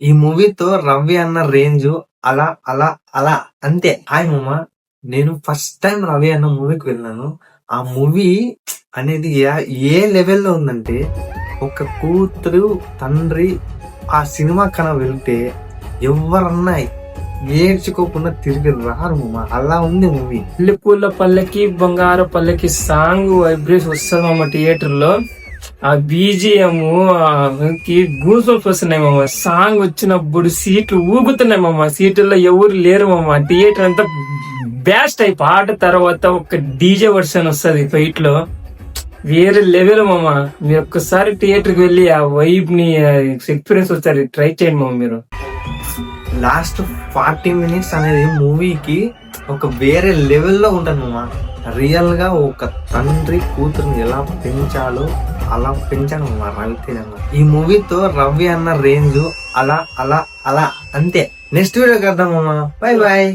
ఈ మూవీతో రవి అన్న రేంజ్ అలా అలా అలా అంతే. హాయ్ మామ, నేను ఫస్ట్ టైం రవి అన్న మూవీకి వెళ్ళాను. ఆ మూవీ అనేది ఏ లెవెల్లో ఉందంటే, ఒక కూతురు తండ్రి ఆ సినిమా కన్నా వెళ్తే ఎవరన్నా ఏడ్చుకోకుండా తిరిగి రారు మామ. అలా ఉంది మూవీ. పెళ్లి పూల పల్లకి బంగారు పల్లకి సాంగ్ వైబ్రేస్ వస్తుంది మామ థియేటర్ లో. ఆ బీజిఎం కి గూస్ బంప్స్ వస్తున్నాయి మామ. సాంగ్ వచ్చినప్పుడు సీట్లు ఊగుతున్నాయి మామ. సీట్లలో ఎవరు లేరు మామ. థియేటర్ అంతా బ్యాస్ట్ అయి పాట తర్వాత ఒక డీజే వర్షన్ వస్తుంది ఫైట్ లో. వేరే లెవెల్ మామ. మీరు ఒక్కసారి థియేటర్ కి వెళ్ళి ఆ వైబ్ ని ఎక్స్పీరియన్స్ వచ్చారు, ట్రై చేయండి మామ మీరు. లాస్ట్ 40 minutes అనేది మూవీకి ఒక వేరే లెవెల్లో ఉంటుంది మామ. రియల్ గా ఒక తండ్రి కూతురుని ఎలా పెంచాలో అలా పెంచాను మామ రవి అన్న. ఈ మూవీతో రవి అన్న రేంజ్ అలా అలా అలా అంతే. నెక్స్ట్ వీడియో కడదాం మామ. Bye bye.